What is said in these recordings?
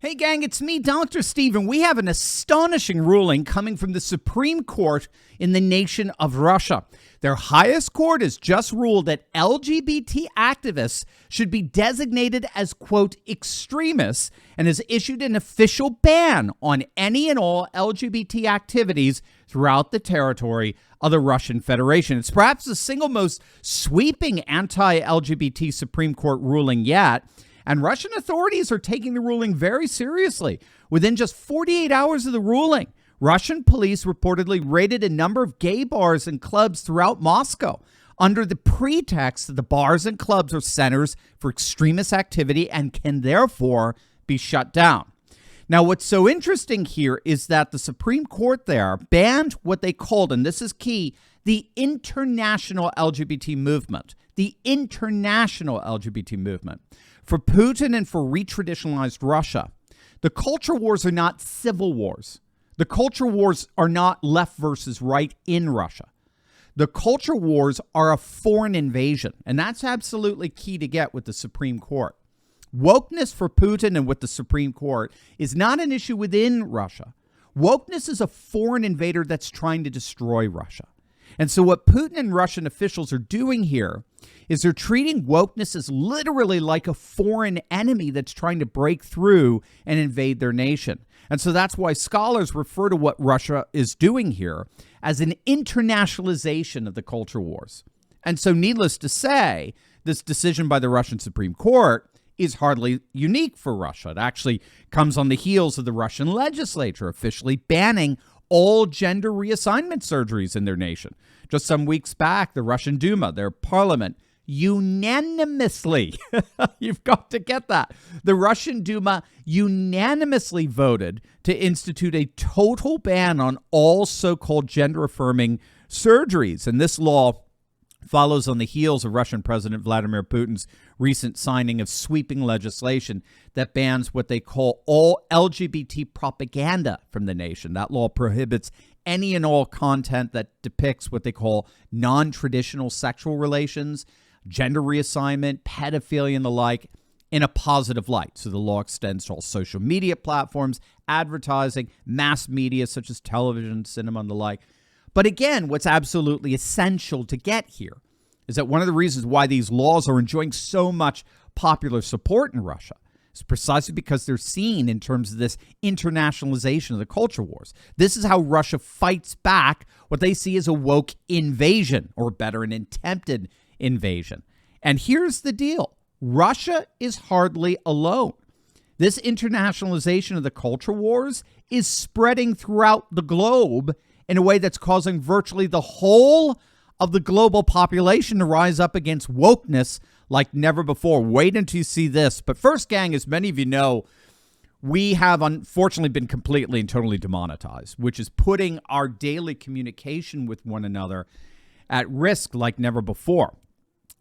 Hey gang, it's me, Dr. Stephen. We have an astonishing ruling coming from the Supreme Court in the nation of Russia. Their highest court has just ruled that LGBT activists should be designated as, quote, extremists, and has issued an official ban on any and all LGBT activities throughout the territory of the Russian Federation. It's perhaps the single most sweeping anti-LGBT Supreme Court ruling yet. And Russian authorities are taking the ruling very seriously. Within just 48 hours of the ruling, Russian police reportedly raided a number of gay bars and clubs throughout Moscow under the pretext that the bars and clubs are centers for extremist activity and can therefore be shut down. Now, what's so interesting here is that the Supreme Court there banned what they called, and this is key, the international LGBT movement. The international LGBT movement. For Putin and for retraditionalized Russia, the culture wars are not civil wars. The culture wars are not left versus right in Russia. The culture wars are a foreign invasion, and that's absolutely key to get with the Supreme Court. Wokeness for Putin and with the Supreme Court is not an issue within Russia. Wokeness is a foreign invader that's trying to destroy Russia. And so what Putin and Russian officials are doing here is they're treating wokeness as literally like a foreign enemy that's trying to break through and invade their nation. And so that's why scholars refer to what Russia is doing here as an internationalization of the culture wars. And so needless to say, this decision by the Russian Supreme Court is hardly unique for Russia. It actually comes on the heels of the Russian legislature officially banning all gender reassignment surgeries in their nation. Just some weeks back, the Russian Duma, their parliament, unanimously, you've got to get that, the Russian Duma unanimously voted to institute a total ban on all so-called gender-affirming surgeries. And this law follows on the heels of Russian President Vladimir Putin's recent signing of sweeping legislation that bans what they call all LGBT propaganda from the nation. That law prohibits any and all content that depicts what they call non-traditional sexual relations, gender reassignment, pedophilia, and the like in a positive light. So the law extends to all social media platforms, advertising, mass media such as television, cinema, and the like. But again, what's absolutely essential to get here is that one of the reasons why these laws are enjoying so much popular support in Russia is precisely because they're seen in terms of this internationalization of the culture wars. This is how Russia fights back what they see as a woke invasion, or better, an attempted invasion. And here's the deal. Russia is hardly alone. This internationalization of the culture wars is spreading throughout the globe in a way that's causing virtually the whole of the global population to rise up against wokeness like never before. Wait until you see this. But first, gang, as many of you know, we have unfortunately been completely and totally demonetized, which is putting our daily communication with one another at risk like never before.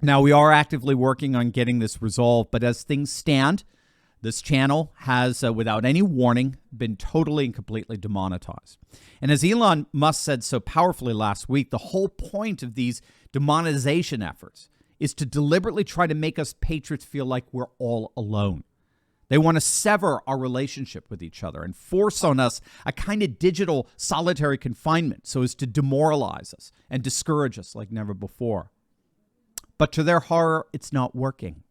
Now, we are actively working on getting this resolved, but as things stand, this channel has, without any warning, been totally and completely demonetized. And as Elon Musk said so powerfully last week, the whole point of these demonetization efforts is to deliberately try to make us patriots feel like we're all alone. They want to sever our relationship with each other and force on us a kind of digital solitary confinement so as to demoralize us and discourage us like never before. But to their horror, it's not working.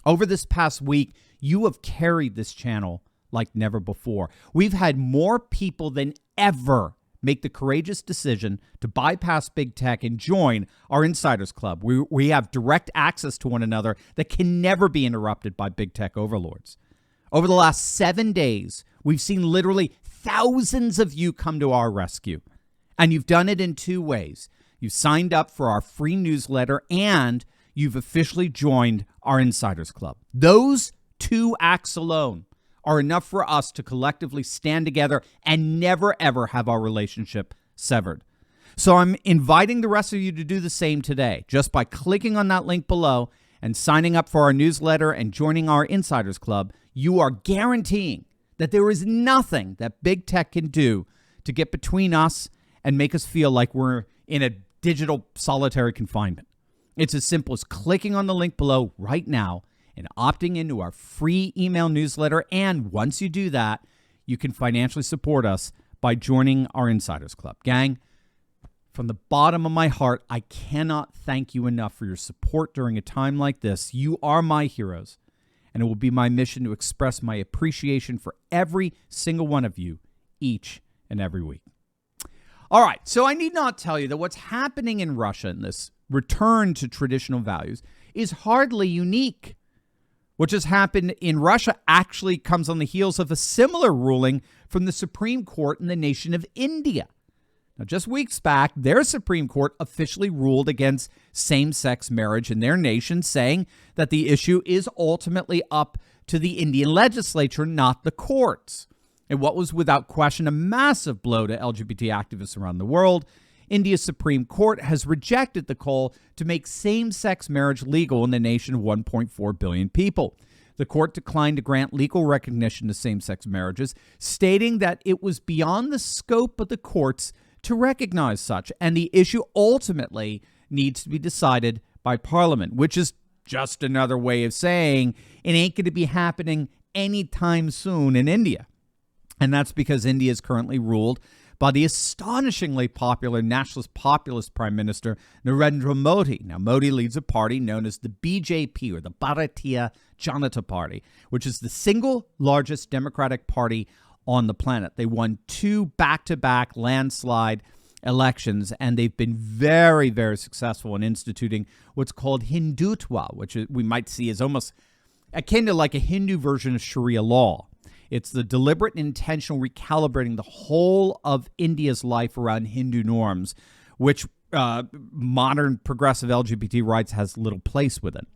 Over this past week, you have carried this channel like never before. We've had more people than ever make the courageous decision to bypass big tech and join our Insiders Club. We have direct access to one another that can never be interrupted by big tech overlords. Over the last 7 days, we've seen literally thousands of you come to our rescue. And you've done it in two ways. You've signed up for our free newsletter and you've officially joined our Insiders Club. Those two acts alone are enough for us to collectively stand together and never, ever have our relationship severed. So I'm inviting the rest of you to do the same today, just by clicking on that link below and signing up for our newsletter and joining our Insiders Club. You are guaranteeing that there is nothing that big tech can do to get between us and make us feel like we're in a digital solitary confinement. It's as simple as clicking on the link below right now and opting into our free email newsletter. And once you do that, you can financially support us by joining our Insiders Club. Gang, from the bottom of my heart, I cannot thank you enough for your support during a time like this. You are my heroes, and it will be my mission to express my appreciation for every single one of you each and every week. All right, so I need not tell you that what's happening in Russia in this return to traditional values is hardly unique. What just happened in Russia actually comes on the heels of a similar ruling from the Supreme Court in the nation of India. Now, just weeks back, their Supreme Court officially ruled against same-sex marriage in their nation, saying that the issue is ultimately up to the Indian legislature, not the courts. And what was without question a massive blow to LGBT activists around the world, India's Supreme Court has rejected the call to make same-sex marriage legal in the nation of 1.4 billion people. The court declined to grant legal recognition to same-sex marriages, stating that it was beyond the scope of the courts to recognize such, and the issue ultimately needs to be decided by Parliament, which is just another way of saying it ain't going to be happening anytime soon in India. And that's because India is currently ruled by the astonishingly popular nationalist populist Prime Minister Narendra Modi. Now, Modi leads a party known as the BJP, or the Bharatiya Janata Party, which is the single largest democratic party on the planet. They won 2 back-to-back landslide elections, and they've been very, very successful in instituting what's called Hindutva, which we might see as almost akin to like a Hindu version of Sharia law. It's the deliberate and intentional recalibrating the whole of India's life around Hindu norms, which modern progressive LGBT rights has little place within.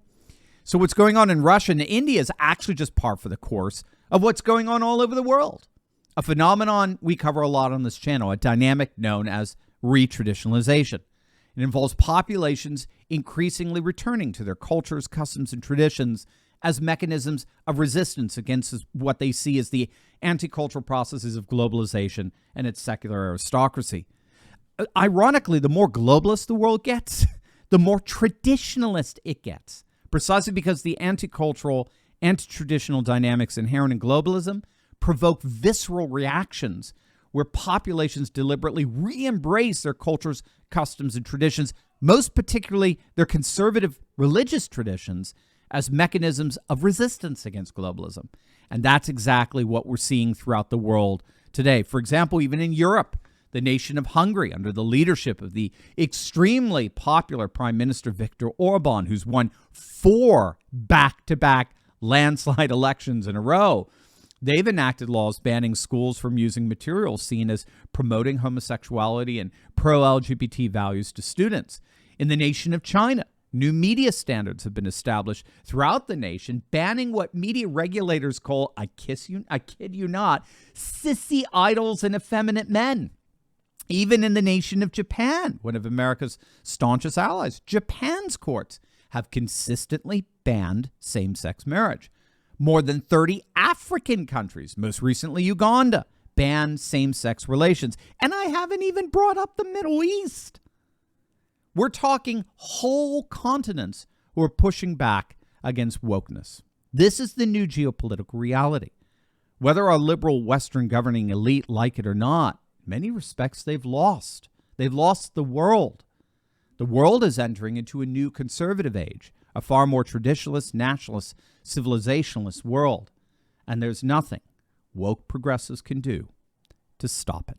So what's going on in Russia and India is actually just par for the course of what's going on all over the world. A phenomenon we cover a lot on this channel, a dynamic known as retraditionalization. It involves populations increasingly returning to their cultures, customs, and traditions as mechanisms of resistance against what they see as the anti-cultural processes of globalization and its secular aristocracy. Ironically, the more globalist the world gets, the more traditionalist it gets, precisely because the anti-cultural, anti-traditional dynamics inherent in globalism provoke visceral reactions where populations deliberately re-embrace their cultures, customs, and traditions, most particularly their conservative religious traditions, as mechanisms of resistance against globalism. And that's exactly what we're seeing throughout the world today. For example, even in Europe, the nation of Hungary, under the leadership of the extremely popular Prime Minister Viktor Orban, who's won 4 back-to-back landslide elections in a row, they've enacted laws banning schools from using materials seen as promoting homosexuality and pro-LGBT values to students. In the nation of China, new media standards have been established throughout the nation, banning what media regulators call, I kid you not, sissy idols and effeminate men. Even in the nation of Japan, one of America's staunchest allies, Japan's courts have consistently banned same-sex marriage. More than 30 African countries, most recently Uganda, banned same-sex relations. And I haven't even brought up the Middle East. We're talking whole continents who are pushing back against wokeness. This is the new geopolitical reality. Whether our liberal Western governing elite like it or not, in many respects they've lost. They've lost the world. The world is entering into a new conservative age, a far more traditionalist, nationalist, civilizationalist world. And there's nothing woke progressives can do to stop it.